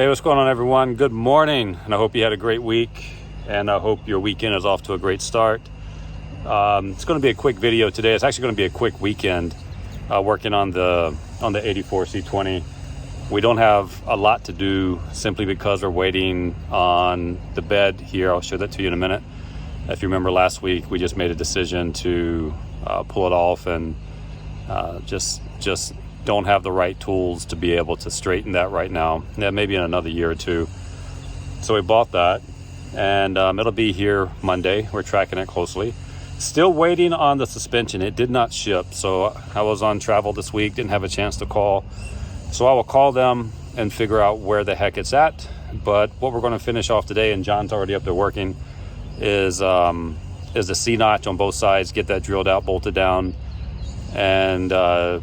Hey, what's going on, everyone? Good morning, and I hope you had a great week, and I hope your weekend is off to a great start. It's going to be a quick video today. It's actually going to be a quick weekend working on the 84 C20. We don't have a lot to do simply because we're waiting on the bed here. I'll show that to you in a minute. If you remember last week, we just made a decision to pull it off and just don't have the right tools to be able to straighten that right now. Yeah, maybe in another year or two. So we bought that, and it'll be here Monday. We're tracking it closely. Still waiting on the suspension. It did not ship, so I was on travel this week, didn't have a chance to call. So I will call them and figure out where the heck it's at. But what we're going to finish off today, and John's already up there working, is the C notch on both sides. Get that drilled out, bolted down, and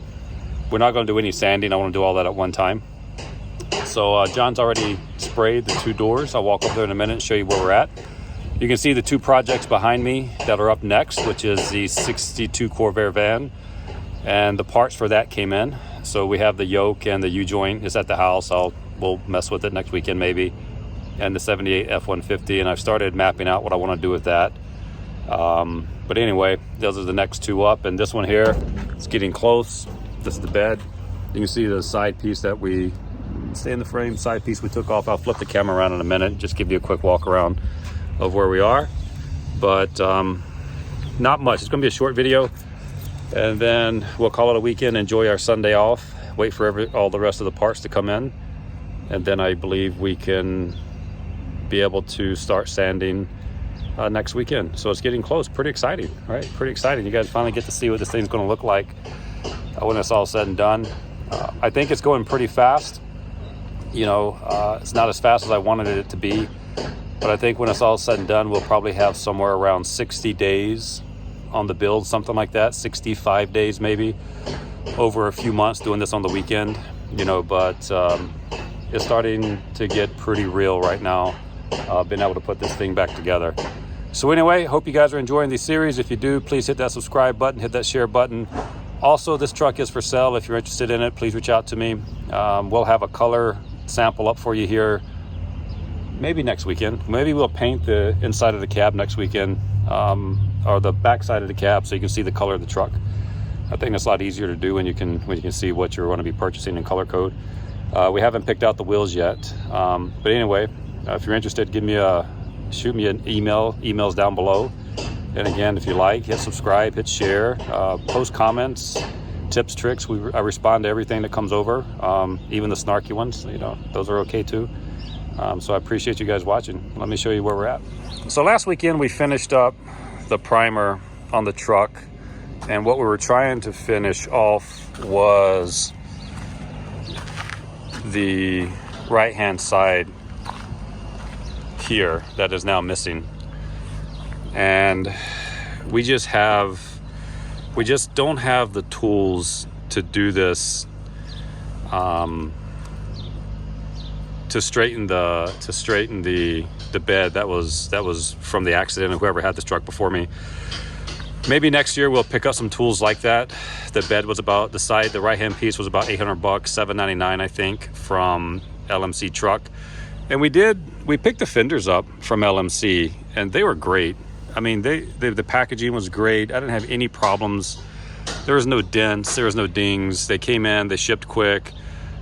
we're not going to do any sanding. I want to do all that at one time. So John's already sprayed the two doors. I'll walk over there in a minute and show you where we're at. You can see the two projects behind me that are up next, which is the 62 Corvair van, and the parts for that came in. So we have the yoke and the U-joint is at the house. We'll mess with it next weekend maybe, and the 78 F-150, and I've started mapping out what I want to do with that. But anyway, those are the next two up, and this one here, it's getting close. This is the bed. You can see the side piece that we stay in the frame side piece we took off. I'll flip the camera around in a minute, just give you a quick walk around of where we are. But not much. It's going to be a short video, and then we'll call it a weekend, enjoy our Sunday off, wait for all the rest of the parts to come in, and then I believe we can be able to start sanding next weekend. So it's getting close. Pretty exciting, right? Pretty exciting. You guys finally get to see what this thing's going to look like when it's all said and done. I think it's going pretty fast. It's not as fast as I wanted it to be, but I think when it's all said and done, we'll probably have somewhere around 60 days on the build, something like that, 65 days maybe, over a few months doing this on the weekend, but it's starting to get pretty real right now, being able to put this thing back together. So anyway, hope you guys are enjoying these series. If you do, please hit that subscribe button, hit that share button. Also, this truck is for sale. If you're interested in it, please reach out to me. We'll have a color sample up for you here maybe next weekend. Maybe we'll paint the inside of the cab next weekend, or the back side of the cab, so you can see the color of the truck. I think it's a lot easier to do when you can see what you're going to be purchasing in color code. We haven't picked out the wheels yet, but anyway, if you're interested, shoot me an email. Email's down below. And again, if you like, hit subscribe, hit share, post comments, tips, tricks. I respond to everything that comes over, even the snarky ones. Those are okay too. So I appreciate you guys watching. Let me show you where we're at. So last weekend we finished up the primer on the truck, and what we were trying to finish off was the right-hand side here that is now missing. And we just don't have the tools to do this, to straighten the bed that was from the accident of whoever had this truck before me. Maybe next year we'll pick up some tools like that. The bed was about, the right hand piece was about $800, $799 I think, from LMC truck. And we picked the fenders up from LMC, and they were great. I mean, the packaging was great. I didn't have any problems. There was no dents, there was no dings. They came in, they shipped quick.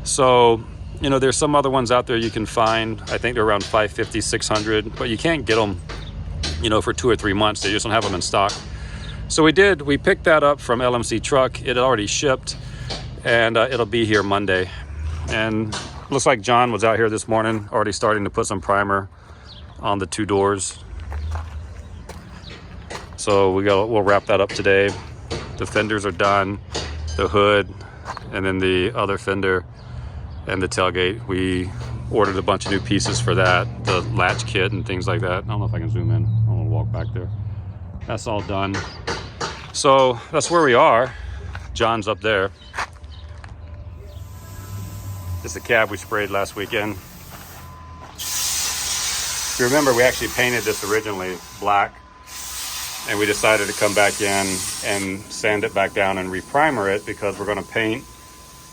So, there's some other ones out there you can find. I think they're around $550, $600, but you can't get them, for 2 or 3 months. They just don't have them in stock. So we picked that up from LMC truck. It had already shipped, and it'll be here Monday. And looks like John was out here this morning, already starting to put some primer on the two doors. So we'll wrap that up today. The fenders are done, the hood, and then the other fender and the tailgate. We ordered a bunch of new pieces for that, the latch kit and things like that. I don't know if I can zoom in. I'm gonna walk back there. That's all done. So that's where we are. John's up there. It's the cab we sprayed last weekend. If you remember, we actually painted this originally black, and we decided to come back in and sand it back down and reprimer it, because we're going to paint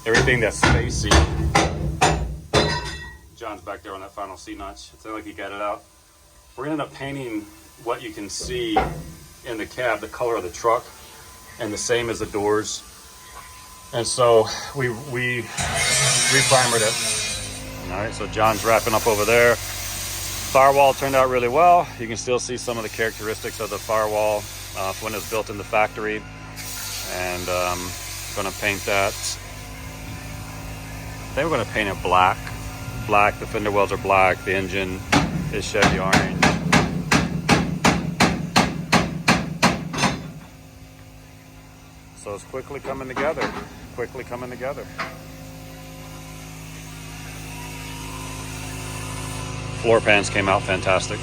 everything that's spacey. John's John's back there on that final C-notch. It's like he got it out. We're gonna end up painting what you can see in the cab, the color of the truck, and the same as the doors. And so we re-primered it. All right, so John's wrapping up over there. Firewall turned out really well. You can still see some of the characteristics of the firewall when it was built in the factory. And gonna paint that. I think we're gonna paint it black. Black, the fender welds are black, the engine is Chevy orange. So it's quickly coming together, quickly coming together. Floor pans came out fantastic.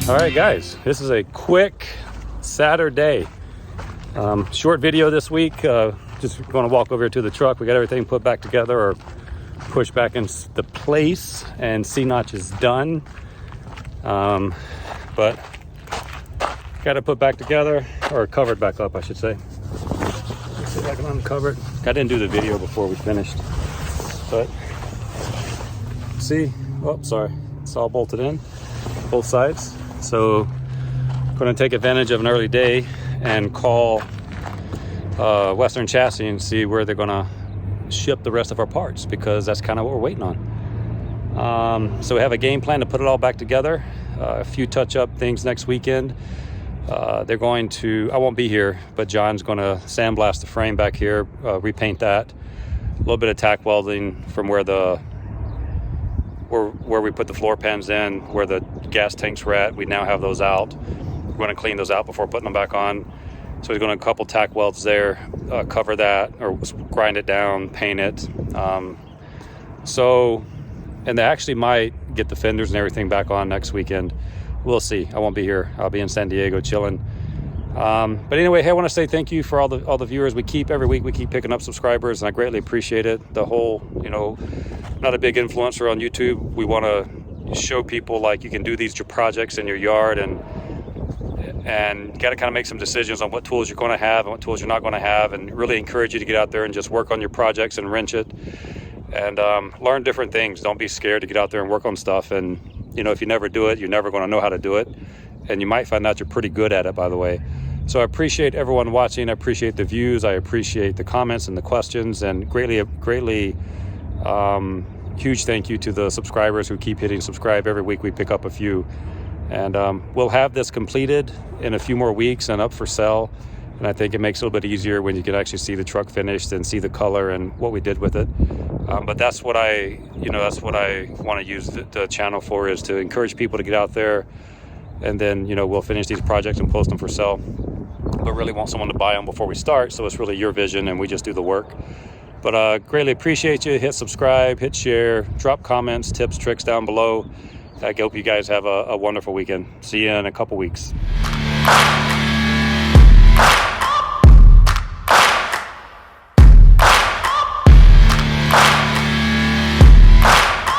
All right, guys, this is a quick Saturday. Short video this week. Just going to walk over to the truck. We got everything put back together or pushed back into place, and C-notch is done. But got to put back together, or covered back up, I should say. Let's see if I can uncover it. I didn't do the video before we finished, but see, oh, sorry, it's all bolted in, both sides. So I'm going to take advantage of an early day and call Western Chassis and see where they're going to ship the rest of our parts, because that's kind of what we're waiting on. So we have a game plan to put it all back together. A few touch-up things next weekend. They're going to, I won't be here, but John's going to sandblast the frame back here, repaint that. A little bit of tack welding from where we put the floor pans in, where the gas tanks were at. We now have those out. We're going to clean those out before putting them back on. So we're going to couple tack welds there, cover that, or grind it down, paint it. And they actually might get the fenders and everything back on next weekend. We'll see. I won't be here. I'll be in San Diego chilling. But anyway, hey, I want to say thank you for all the viewers. Every week we keep picking up subscribers, and I greatly appreciate it. The whole, not a big influencer on YouTube. We want to show people like you can do these projects in your yard, and you got to kind of make some decisions on what tools you're going to have and what tools you're not going to have, and really encourage you to get out there and just work on your projects and wrench it, and learn different things. Don't be scared to get out there and work on stuff. And if you never do it, you're never going to know how to do it, and you might find out you're pretty good at it, by the way. So I appreciate everyone watching. I appreciate the views. I appreciate the comments and the questions, and greatly huge thank you to the subscribers who keep hitting subscribe. Every week we pick up a few, and we'll have this completed in a few more weeks and up for sale. And I think it makes it a little bit easier when you can actually see the truck finished and see the color and what we did with it. But that's what I want to use the channel for, is to encourage people to get out there, and then, we'll finish these projects and post them for sale. But really want someone to buy them before we start, so it's really your vision and we just do the work. But greatly appreciate you. Hit subscribe, hit share, drop comments, tips, tricks down below. I hope you guys have a wonderful weekend. See you in a couple weeks.